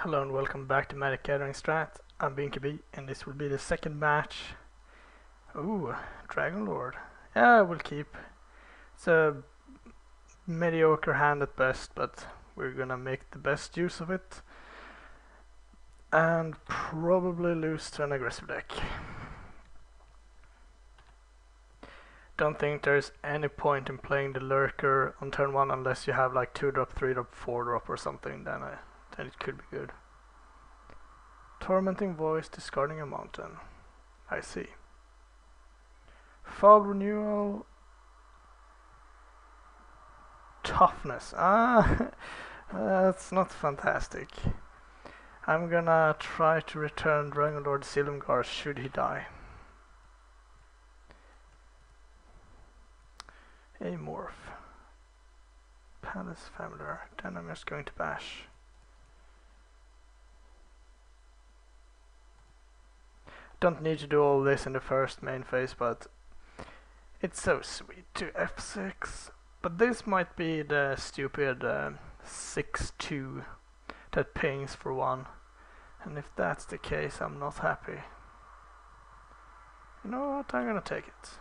Hello and welcome back to Magic Gathering Strat. I'm Binkabi and this will be the second match. Ooh, Dragon Lord. Yeah, we'll keep. It's a mediocre hand at best, but we're gonna make the best use of it. And probably lose to an aggressive deck. Don't think there's any point in playing the Lurker on turn 1 unless you have like 2-drop, 3-drop, 4-drop or something, then it could be good. Tormenting Voice, discarding a mountain. I see. Fall Renewal. Toughness. That's not fantastic. I'm gonna try to return Dragon Lord Silumgar should he die. Amorph. Palace Familiar. Then I'm just going to bash. Don't need to do all this in the first main phase, but it's so sweet to F6. But this might be the stupid 6-2 that pings for 1. And if that's the case, I'm not happy. You know what, I'm gonna take it.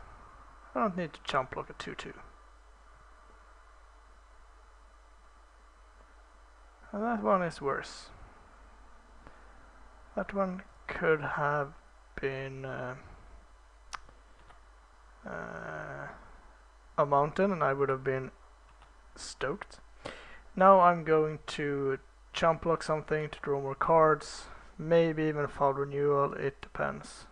I don't need to jump block a 2-2. And that one is worse. That one could have been a mountain and I would have been stoked. Now I'm going to jump block something to draw more cards, maybe even Fall Renewal, it depends.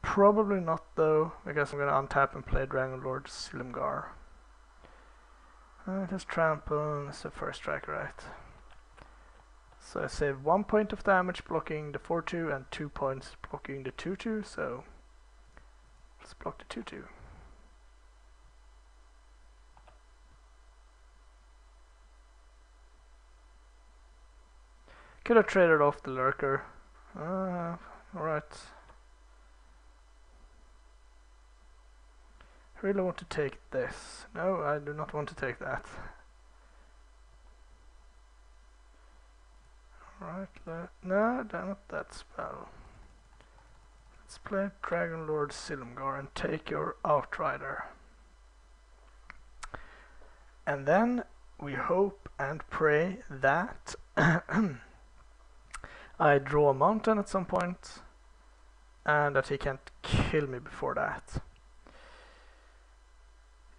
Probably not though, because I'm going to untap and play Dragon Lord Silumgar. It has trample, it's a first strike, right? So I save 1 point of damage blocking the 4-2 and 2 points blocking the 2-2, so let's block the 2-2. Could have traded off the Lurker. Alright. I really want to take this. No, I do not want to take that. Alright, no, not that spell. Let's play Dragon Lord Silumgar and take your Outrider. And then we hope and pray that I draw a mountain at some point and that he can't kill me before that.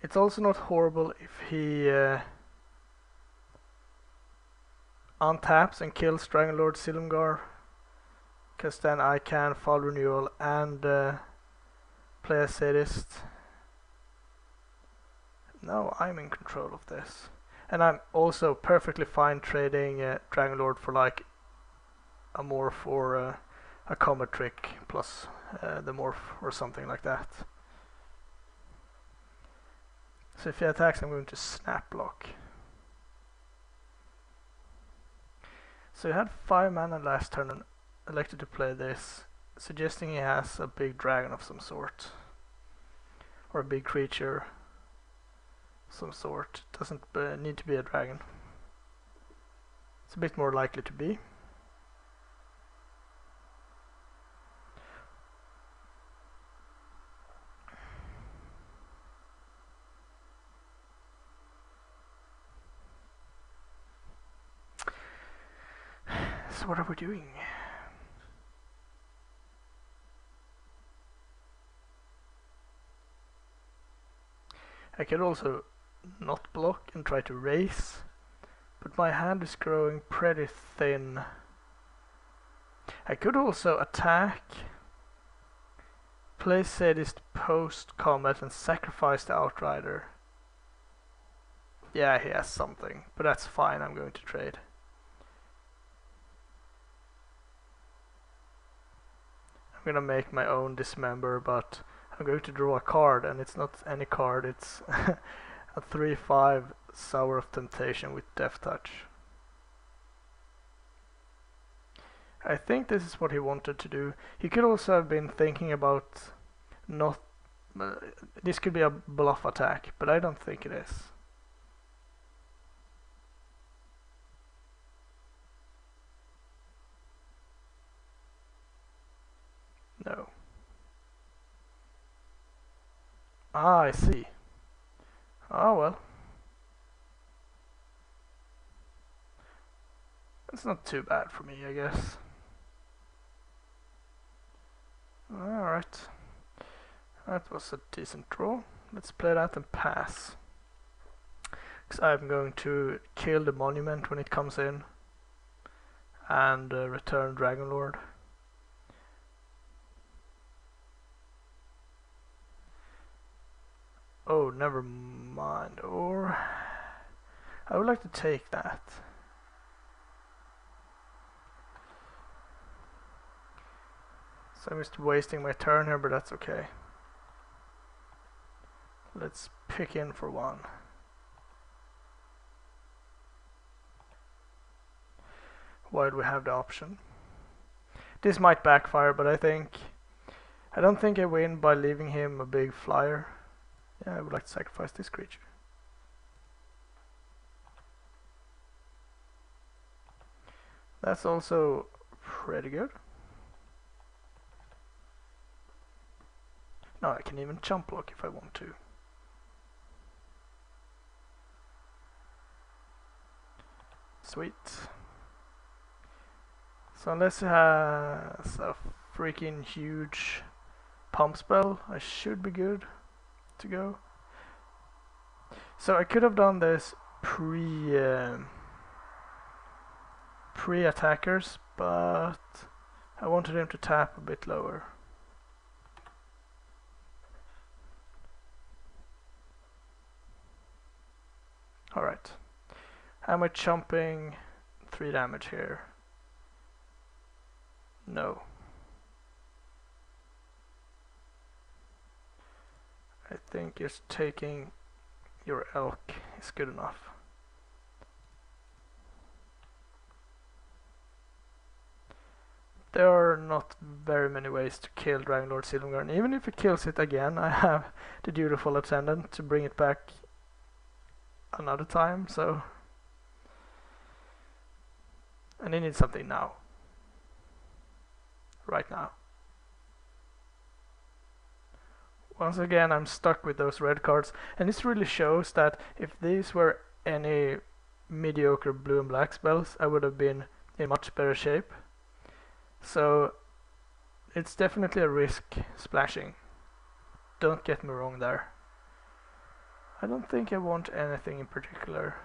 It's also not horrible if he untaps and kills Dragon Lord Silumgar, because then I can Fall Renewal and play a Sadist. Now I'm in control of this. And I'm also perfectly fine trading Dragon Lord for like a morph or a combat trick plus the morph or something like that. So if he attacks, I'm going to snap block. So he had 5 mana last turn and elected to play this, suggesting he has a big dragon of some sort. Or a big creature of some sort. Doesn't need to be a dragon. It's a bit more likely to be. So what are we doing? I could also not block and try to raise, but my hand is growing pretty thin. I could also attack, play Sadist post combat and sacrifice the Outrider. Yeah, he has something, but that's fine, I'm going to trade. I'm gonna make my own Dismember, but I'm going to draw a card, and it's not any card, it's a 3-5 Sour of Temptation with Death Touch. I think this is what he wanted to do. He could also have been thinking about not... this could be a bluff attack, but I don't think it is. Ah, I see. Oh well. It's not too bad for me, I guess. Alright. That was a decent draw. Let's play that and pass. Because I'm going to kill the monument when it comes in. And return Dragon Lord. Oh, never mind. Or I would like to take that. So I'm just wasting my turn here, but that's okay. Let's pick in for one. Why do we have the option? This might backfire, but I don't think I win by leaving him a big flyer. Yeah, I would like to sacrifice this creature. That's also pretty good. No, I can even chump block if I want to. Sweet. So unless he has a freaking huge pump spell, I should be good to go. So I could have done this pre-attackers, but I wanted him to tap a bit lower. Alright. Am I chumping 3 damage here? No. I think just taking your elk is good enough. There are not very many ways to kill Dragonlord Silverguard. Even if he kills it again, I have the Dutiful Attendant to bring it back another time, so... And I need something now. Right now. Once again, I'm stuck with those red cards, and this really shows that if these were any mediocre blue and black spells, I would have been in much better shape. So it's definitely a risk splashing. Don't get me wrong there. I don't think I want anything in particular.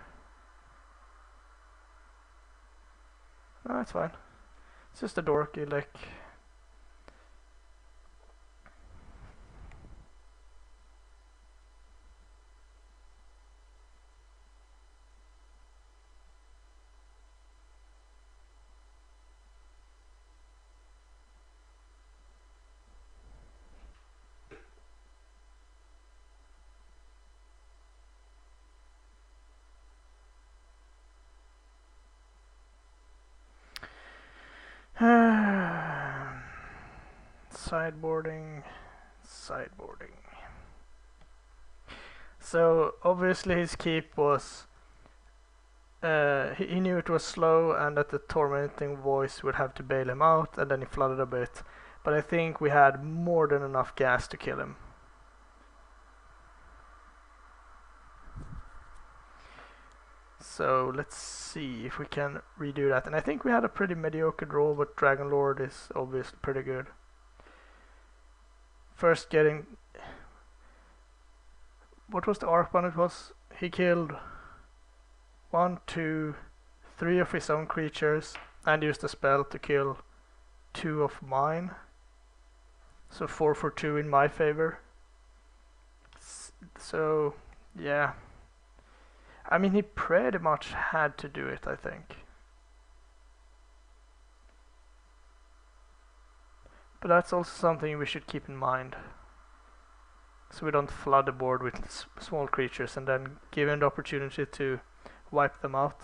No, it's fine. It's just a dorky, like... Sideboarding. So obviously his keep was he knew it was slow and that the tormenting voice would have to bail him out, and then he flooded a bit, but I think we had more than enough gas to kill him. So let's see if we can redo that. And I think we had a pretty mediocre draw, but Dragon Lord is obviously pretty good. First getting... What was the arc one? It was... He killed 1, 2, 3 of his own creatures and used a spell to kill 2 of mine. So 4 for 2 in my favor. So, yeah. I mean, he pretty much had to do it, I think. But that's also something we should keep in mind. So we don't flood the board with small creatures and then give him the opportunity to wipe them out.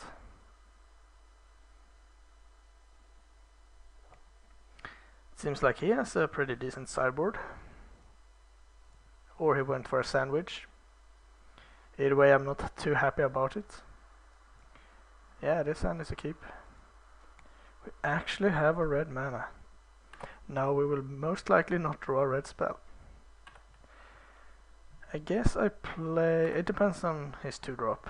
Seems like he has a pretty decent sideboard. Or he went for a sandwich. Either way, I'm not too happy about it. Yeah, this hand is a keep. We actually have a red mana. Now we will most likely not draw a red spell. I guess I play... It depends on his 2-drop.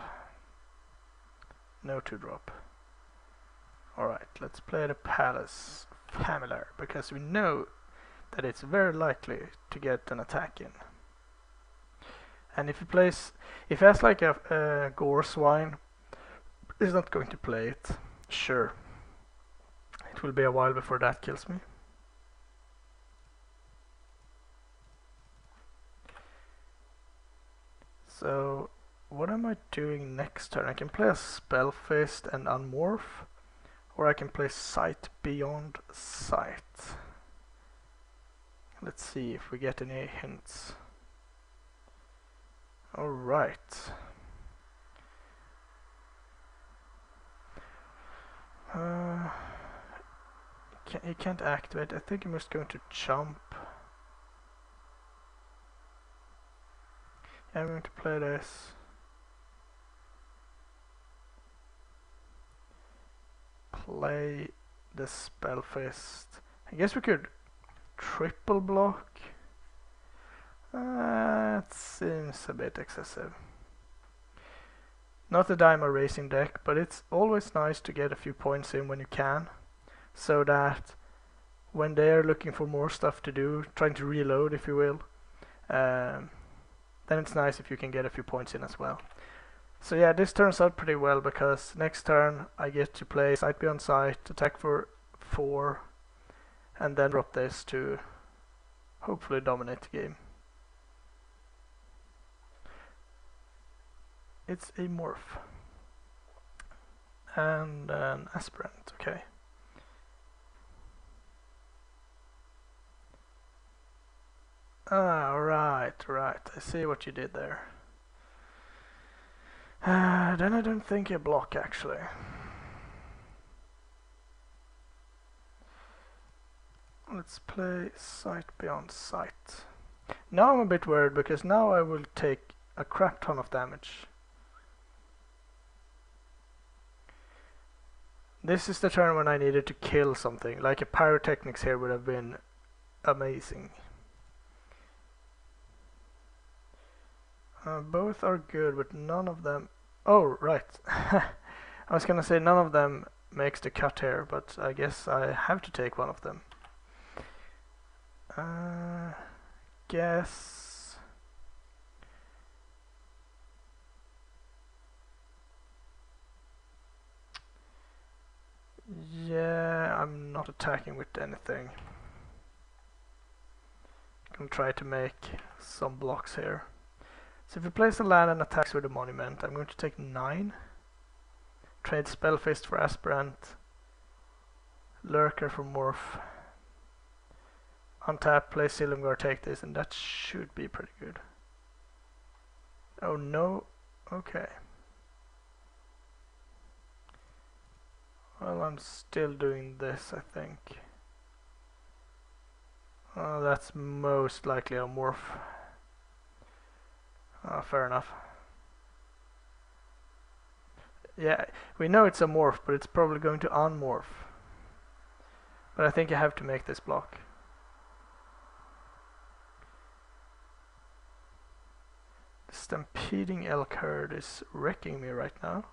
No 2-drop. Alright, let's play the Palace Familiar, because we know that it's very likely to get an attack in. And if he has like a Gore Swine, he's not going to play it. Sure. It will be a while before that kills me. So, what am I doing next turn? I can play a Spell Fist and Unmorph, or I can play Sight Beyond Sight. Let's see if we get any hints. Alright. He can't activate. I think I'm just going to jump. Yeah, I'm going to play this. Play the Spell Fist. I guess we could triple block. That seems a bit excessive. Not that I'm a racing deck, but it's always nice to get a few points in when you can, so that when they're looking for more stuff to do, trying to reload if you will, then it's nice if you can get a few points in as well. So yeah, this turns out pretty well, because next turn I get to play Sight Beyond Sight, attack for 4, and then drop this to hopefully dominate the game. It's a Morph. And an Aspirant, okay. Ah, right, I see what you did there. Then I don't think you block, actually. Let's play Sight Beyond Sight. Now I'm a bit worried, because now I will take a crap ton of damage. This is the turn when I needed to kill something, like a Pyrotechnics here would have been amazing. Both are good, but none of them... Oh, right. I was gonna say none of them makes the cut here, but I guess I have to take one of them. Guess... Yeah, I'm not attacking with anything. I'm gonna try to make some blocks here. So if he plays a land and attacks with a monument, I'm going to take 9. Trade Spellfist for Aspirant. Lurker for Morph. Untap, play Silumgar, take this, and that should be pretty good. Oh no, okay. Well, I'm still doing this, I think. Oh, that's most likely a Morph. Fair enough. Yeah, we know it's a Morph, but it's probably going to unmorph. But I think I have to make this block. The Stampeding Elk Herd is wrecking me right now.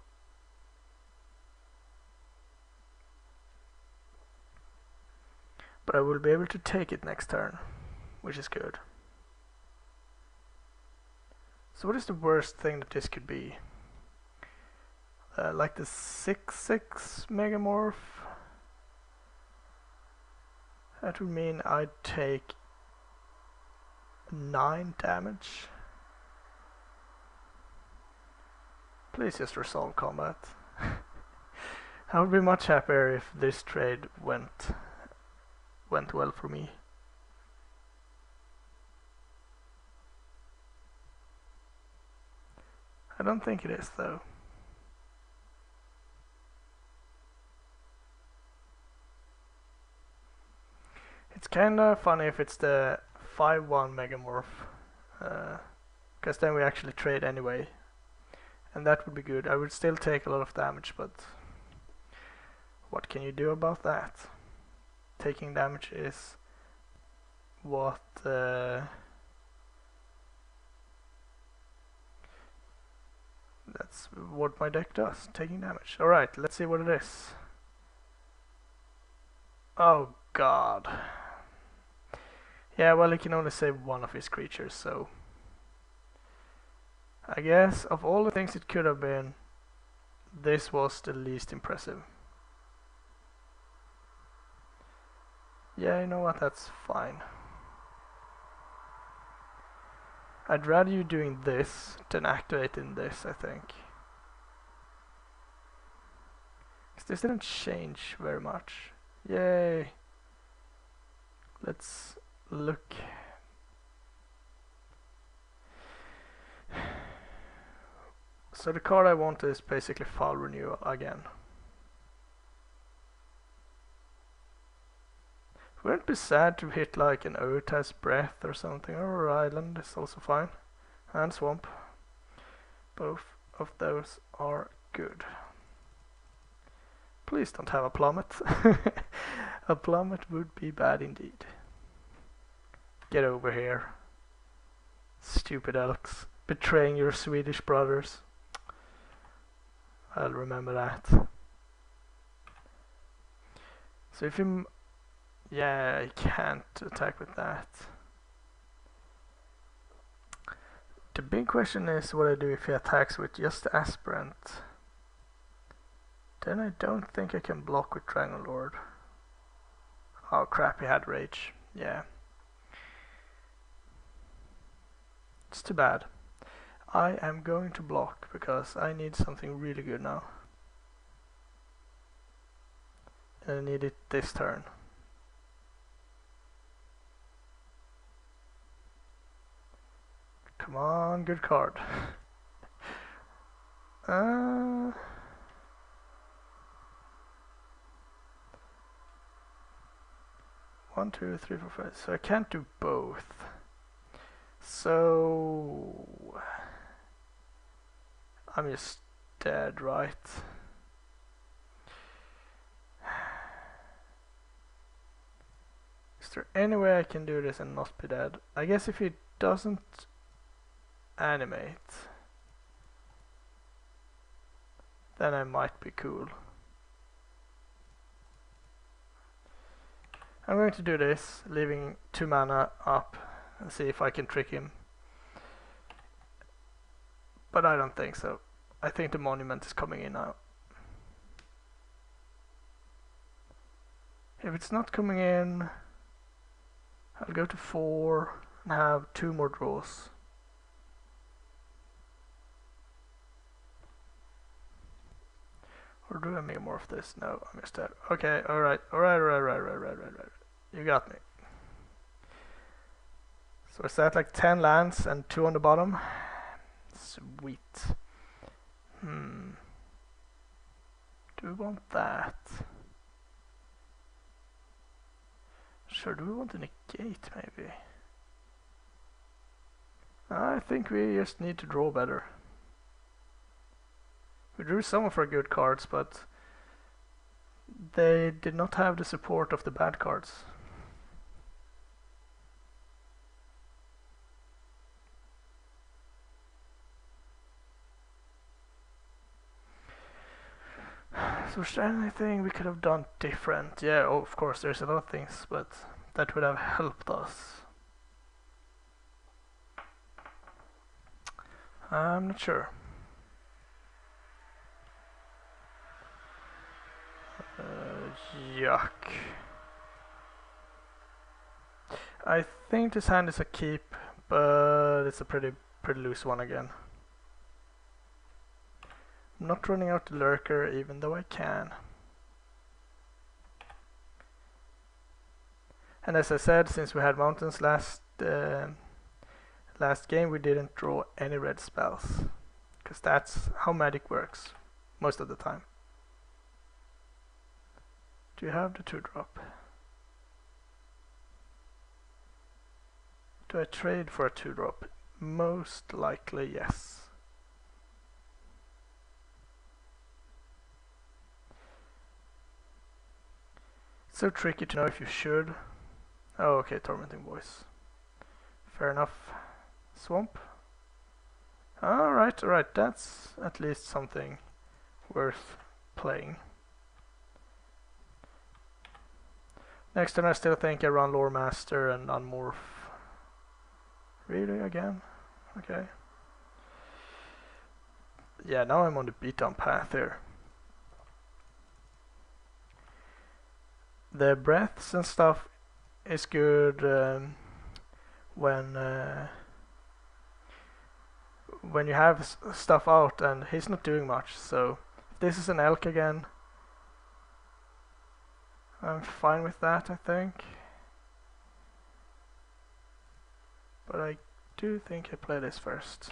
But I will be able to take it next turn, which is good. So what is the worst thing that this could be? Like the 6/6 Megamorph? That would mean I'd take 9 damage. Please just resolve combat. I would be much happier if this trade went well for me. I don't think it is, though. It's kinda funny if it's the 5/1 Megamorph, because then we actually trade anyway, and that would be good. I would still take a lot of damage, but what can you do about that? Taking damage is what That's what my deck does, taking damage. Alright, let's see what it is. Oh god. Yeah, well, he can only save one of his creatures, so I guess of all the things it could have been, this was the least impressive. Yeah, you know what, that's fine. I'd rather you doing this than activating this, I think. Because this didn't change very much. Yay! Let's look. So the card I want is basically Foul Renewal again. Wouldn't it be sad to hit like an Urta's Breath or something, or Island is also fine, and Swamp. Both of those are good. Please don't have a Plummet. A Plummet would be bad indeed. Get over here. Stupid Elks. Betraying your Swedish brothers. I'll remember that. So if you... Yeah, I can't attack with that. The big question is what I do if he attacks with just the Aspirant. Then I don't think I can block with Dragon Lord. Oh crap, he had Rage. Yeah. It's too bad. I am going to block because I need something really good now. And I need it this turn. Come on, good card. 1, 2, 3, 4, 5. So I can't do both. So I'm just dead, right? Is there any way I can do this and not be dead? I guess if he doesn't animate, then I might be cool. I'm going to do this, leaving 2 mana up and see if I can trick him. But I don't think so. I think the Monument is coming in now. If it's not coming in, I'll go to 4 and have 2 more draws. Or do I make more of this? No, I missed that. Okay, alright. You got me. So is that like 10 lands and 2 on the bottom? Sweet. Do we want that? Sure, do we want to negate maybe? I think we just need to draw better. We drew some of our good cards, but they did not have the support of the bad cards. So is there anything we could have done different? Yeah, oh, of course there's a lot of things, but that would have helped us. I'm not sure. Yuck. I think this hand is a keep, but it's a pretty loose one again. I'm not running out the Lurker, even though I can. And as I said, since we had mountains last game, we didn't draw any red spells, because that's how magic works most of the time. Do you have the 2-drop? Do I trade for a 2-drop? Most likely yes. It's so tricky to know if you should. Oh, okay, Tormenting Voice. Fair enough. Swamp? Alright, alright, that's at least something worth playing. Next turn I still think I run Lore Master and Unmorph. Really, again? Okay. Yeah, now I'm on the beatdown path here. The breaths and stuff is good when you have stuff out and he's not doing much. So if this is an elk again, I'm fine with that, I think. But I do think I play this first.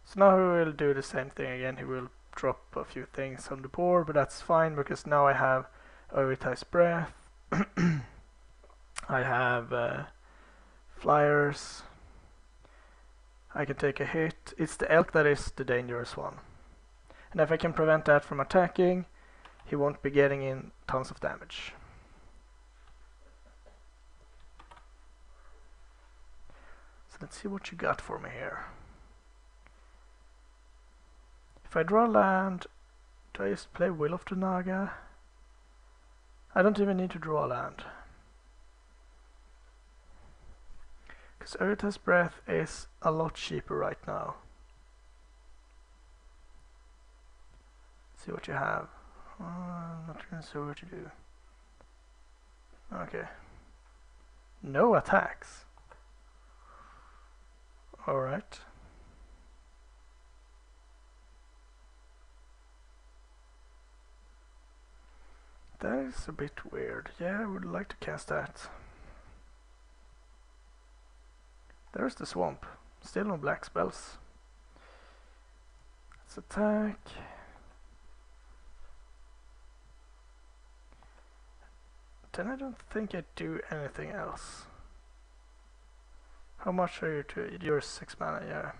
So now he will do the same thing again. He will drop a few things on the board, but that's fine because now I have Overtized Breath. I have flyers. I can take a hit. It's the elk that is the dangerous one. And if I can prevent that from attacking, he won't be getting in tons of damage. So let's see what you got for me here. If I draw land, do I just play Will of the Naga? I don't even need to draw land. Because Earth's Breath is a lot cheaper right now. Let's see what you have. I'm not really sure what to do. Okay. No attacks. Alright. That is a bit weird. Yeah, I would like to cast that. There's the swamp. Still no black spells. Let's attack. Then I don't think I do anything else. How much are you to? You're 6 mana, yeah.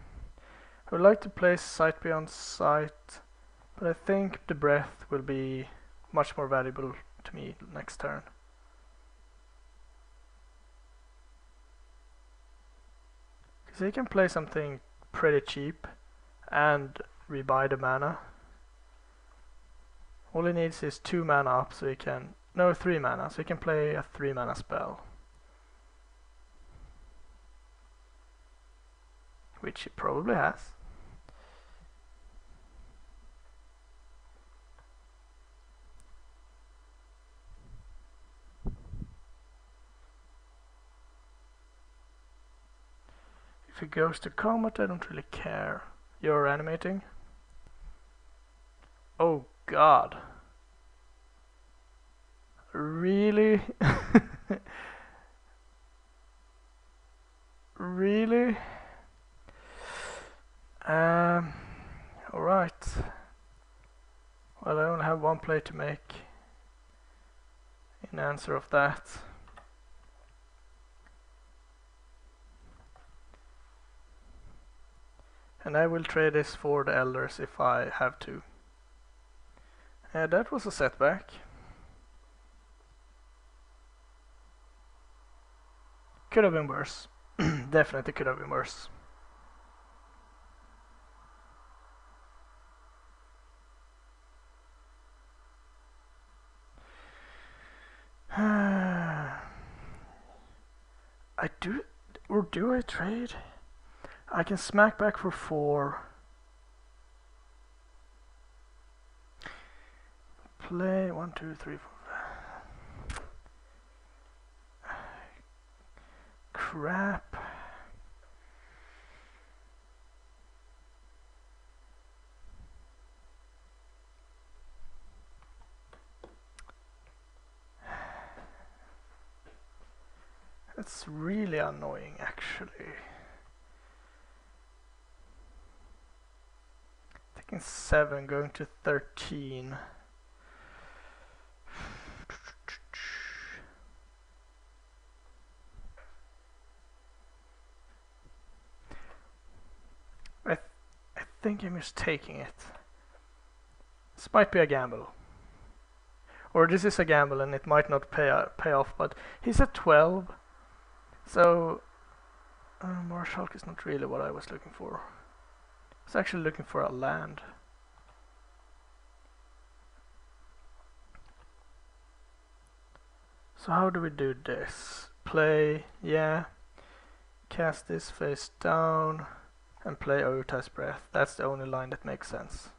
I would like to play Sight Beyond Sight, but I think the breath will be much more valuable to me next turn. Because he can play something pretty cheap and rebuy the mana. All he needs is 2 mana up, so he can... No, 3 mana, so he can play a 3 mana spell. Which he probably has. If he goes to combat, I don't really care. You're animating? Oh god. Really? Really? Alright. Well, I only have one play to make in answer of that. And I will trade this for the elders if I have to. That was a setback. Could have been worse. Definitely could have been worse. I do, or do I trade? I can smack back for 4. Play 1, 2, 3, 4. Crap. That's really annoying, actually. Taking 7, going to 13. I think I'm just taking it. This might be a gamble. Or this is a gamble and it might not pay off, but he's at 12. So Marshalk is not really what I was looking for. I was actually looking for a land. So how do we do this? Play, yeah. Cast this face down and play Oyotai's Breath. That's the only line that makes sense.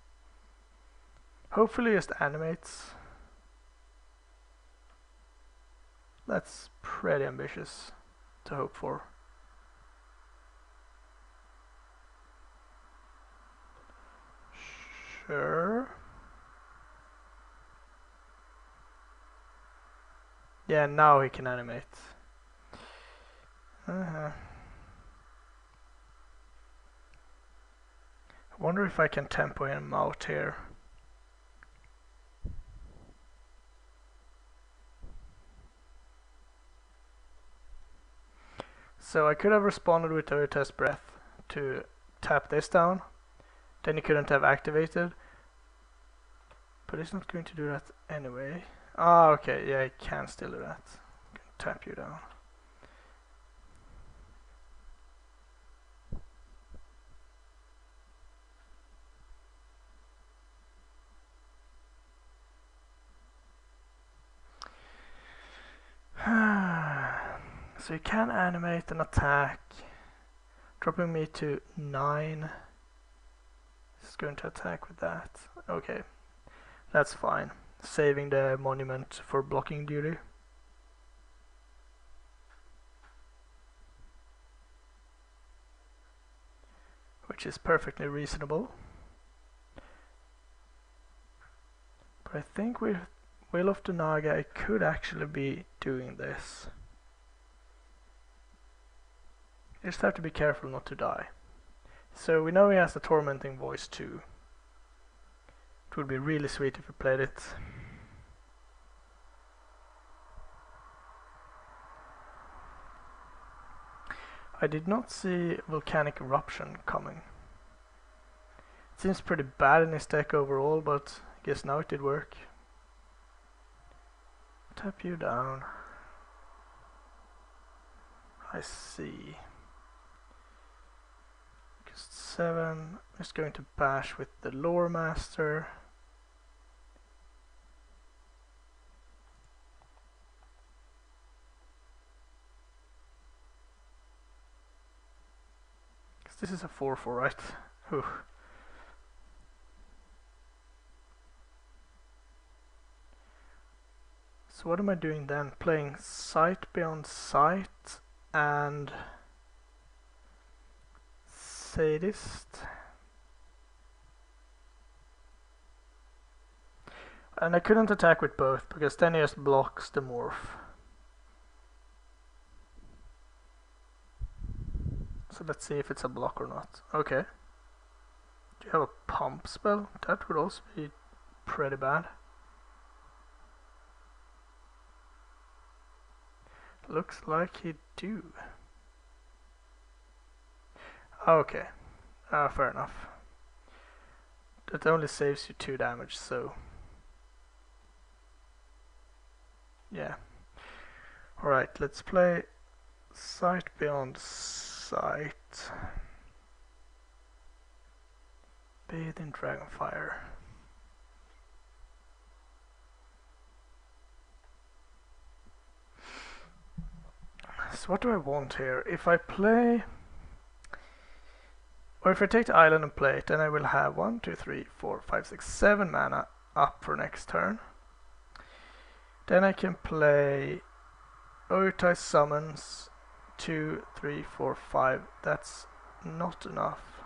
Hopefully just animates. That's pretty ambitious to hope for. Sure. Yeah, now he can animate. I wonder if I can tempo him out here. So I could have responded with Oyotai's Breath to tap this down. Then he couldn't have activated. But he's not going to do that anyway. Ah, okay, yeah, he can still do that. Can tap you down. So you can animate an attack, dropping me to 9. He's going to attack with that. Okay, that's fine. Saving the monument for blocking duty. Which is perfectly reasonable. But I think with Will of the Naga I could actually be doing this. You just have to be careful not to die. So we know he has the Tormenting Voice too. It would be really sweet if we played it. I did not see Volcanic Eruption coming. It seems pretty bad in his deck overall, but I guess now it did work. Tap you down. I see. Just 7. I'm just going to bash with the Lore Master. This is a 4/4, right? Whew. So what am I doing then? Playing Sight Beyond Sight and Sadist. And I couldn't attack with both because then he just blocks the morph. So let's see if it's a block or not. Okay. Do you have a pump spell? That would also be pretty bad. Looks like he do. Okay. Fair enough. That only saves you 2 damage, so... yeah. Alright, let's play Sight Beyond Sight. Bathe in Dragonfire. So what do I want here? If I play... or if I take the island and play it, then I will have 1, 2, 3, 4, 5, 6, 7 mana up for next turn. Then I can play Oyotai Summons 2, 3, 4, 5. That's not enough.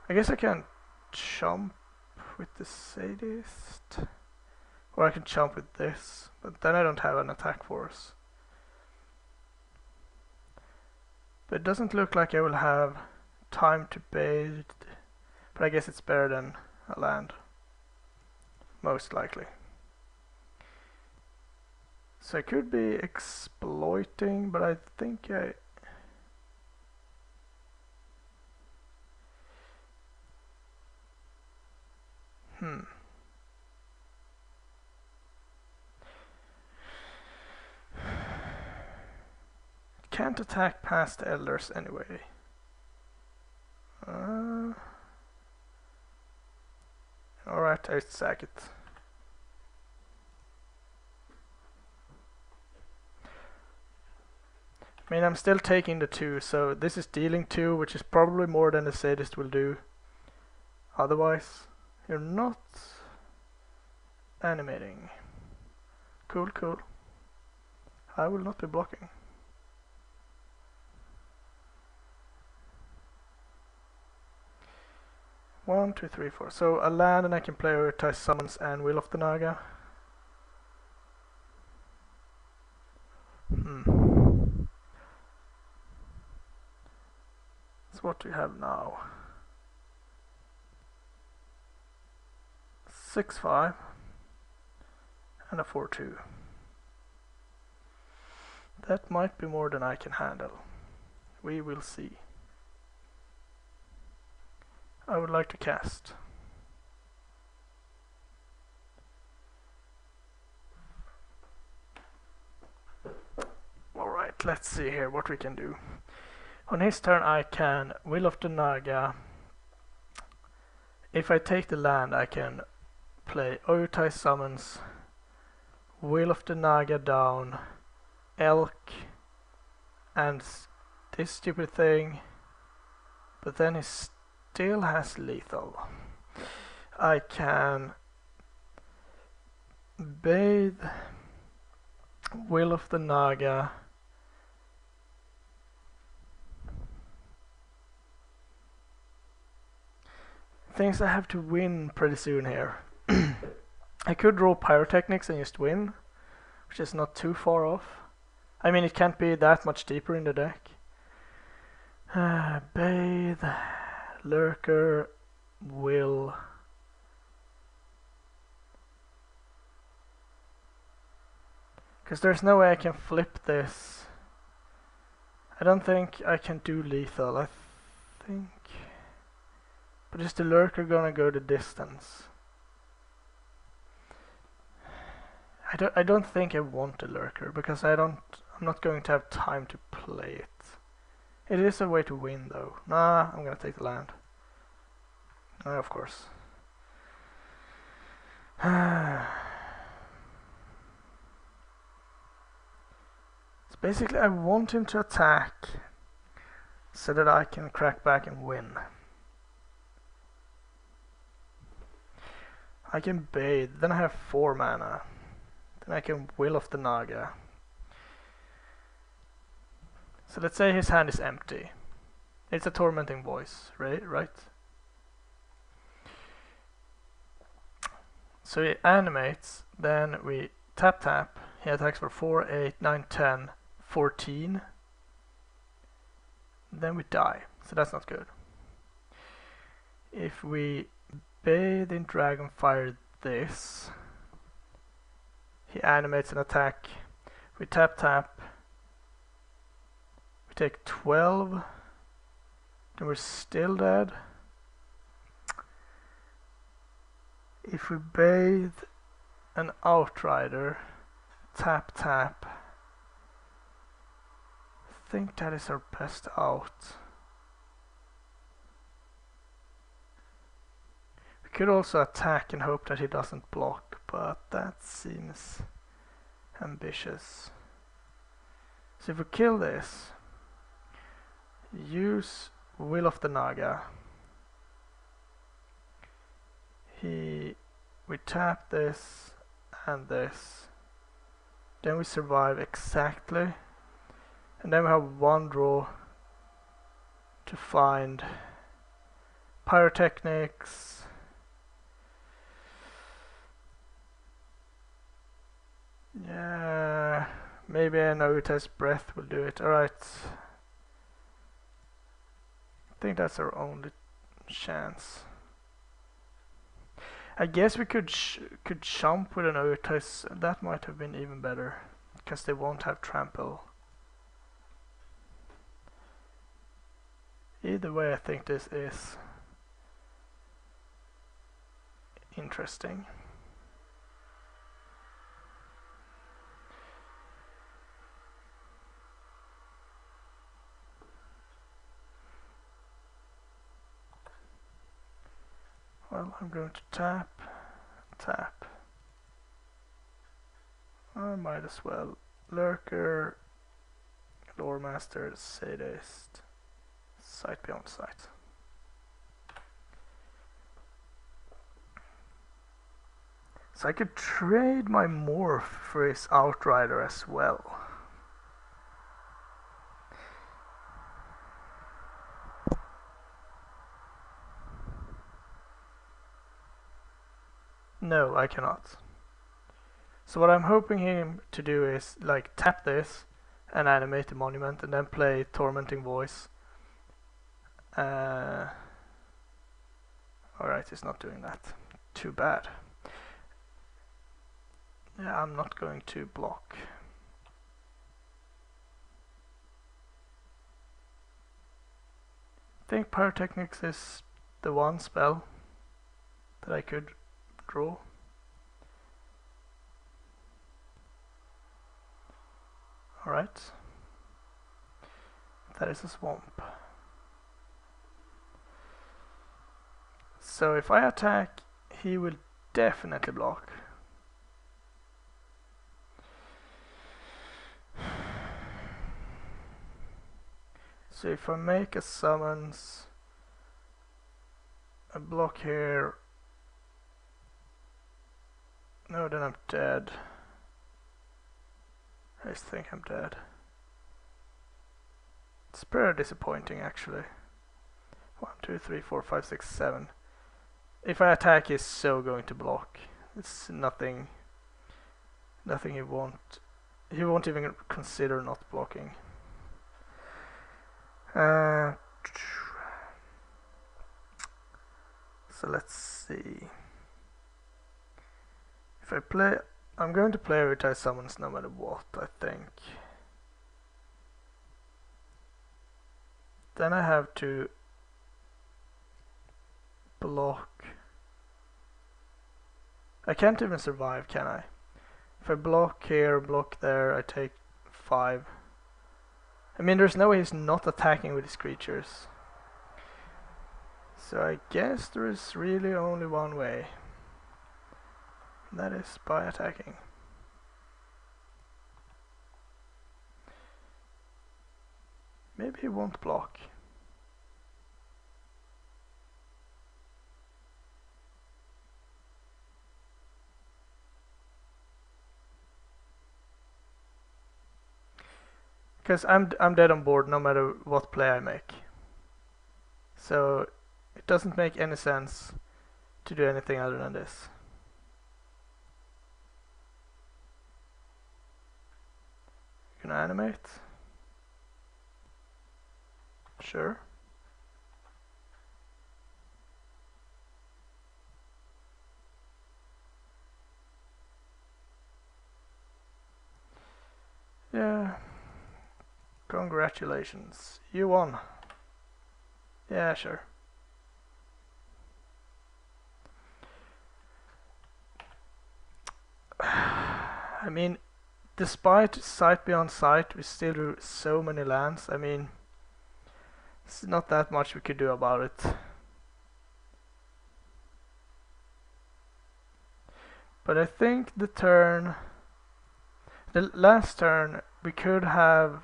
I guess I can chomp with the Sadist. Or I can chomp with this. But then I don't have an attack force. But it doesn't look like I will have time to bathe. But I guess it's better than a land. Most likely. So I could be exploiting, but I think I... It can't attack past the elders anyway. Alright, I sack it. I mean, I'm still taking the 2, so this is dealing 2, which is probably more than the sadist will do. Otherwise, you're not animating. Cool, cool. I will not be blocking. One, two, three, four. So a land and I can prioritize summons and Will of the Naga. So what do we have now? 6-5 and a 4-2. That might be more than I can handle. We will see. I would like to cast. Alright, let's see here what we can do. On his turn I can Will of the Naga. If I take the land I can play Oyutai Summons, Will of the Naga down, Elk, and this stupid thing, but then he still has lethal. I can bathe, Will of the Naga, things I have to win pretty soon here. I could draw Pyrotechnics and just win, which is not too far off. I mean, it can't be that much deeper in the deck. Bathe, Lurker, Will. Because there's no way I can flip this. I don't think I can do lethal, I think. But is the Lurker gonna go the distance? I don't think I want a Lurker because I'm not going to have time to play it. It is a way to win though. Nah, I'm gonna take the land. Of course. So basically I want him to attack so that I can crack back and win. I can bathe, then I have 4 mana. Then I can Will of the Naga. So let's say his hand is empty. It's a Tormenting Voice, right? So he animates, then we tap, he attacks for 4, 8, 9, 10, 14. Then we die, so that's not good. If we bathe in Dragonfire this, he animates an attack, we tap, we take 12, then we're still dead. If we bathe an Outrider, tap, I think that is our best out. We could also attack and hope that he doesn't block, but that seems ambitious. So if we kill this, use Will of the Naga. We tap this and this. Then we survive exactly. And then we have 1 draw to find Pyrotechnics. Yeah, maybe an Oyutai's Breath will do it. Alright. I think that's our only chance. I guess we could jump with an Oyutai's. That might have been even better, because they won't have trample. Either way, I think this is interesting. Well, I'm going to tap, tap. I might as well. Lurker, Lore Master, Sadist, Sight Beyond Sight. So I could trade my Morph for his Outrider as well. No, I cannot. So what I'm hoping him to do is like tap this and animate the monument and then play Tormenting Voice. Alright, he's not doing that. Too bad. Yeah, I'm not going to block. I think Pyrotechnics is the one spell that I could draw. Alright. That is a swamp. So if I attack, he will definitely block. So if I make a summons, a block here, no, then I'm dead. I just think I'm dead. It's pretty disappointing actually. 1, 2, 3, 4, 5, 6, 7. If I attack, he's so going to block. It's nothing he won't even consider not blocking. So let's see. If I play, I'm going to play every time summons no matter what, I think. Then I have to block. I can't even survive, can I? If I block here, block there, I take 5. I mean, there's no way he's not attacking with his creatures. So I guess there is really only one way. And that is by attacking. Maybe he won't block. Because I'm dead on board no matter what play I make. So it doesn't make any sense to do anything other than this. Can I animate? Sure. Yeah. Congratulations. You won. Yeah, sure. I mean, despite Sight Beyond Sight, we still do so many lands. I mean, it's not that much we could do about it. But I think the last turn, we could have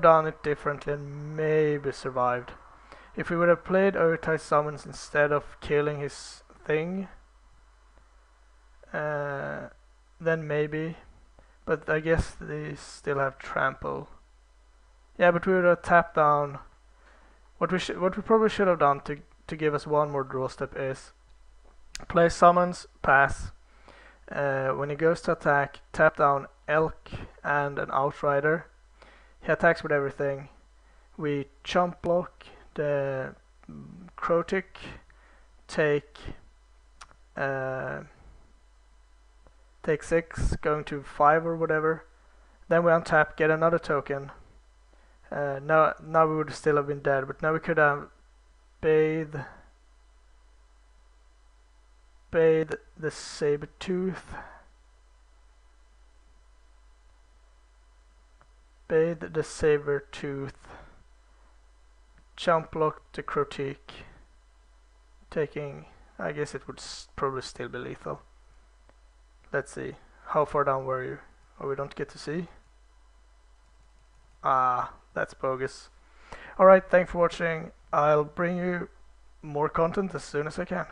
done it differently and maybe survived. If we would have played Urtai Summons instead of killing his thing, then maybe. But I guess they still have Trample. Yeah, but we would have tapped down. What we probably should have done to give us one more draw step is play Summons, pass. When he goes to attack, tap down Elk and an Outrider. He attacks with everything. We chump block the Crotic, take 6, going to 5 or whatever. Then we untap, get another token. Now we would still have been dead, but now we could have bathe the Saber-tooth. Bathe the Saber-tooth. Chump block the Crotique, taking I guess it would probably still be lethal. Let's see. How far down were you? Oh, we don't get to see. Ah, that's bogus. Alright, thanks for watching. I'll bring you more content as soon as I can.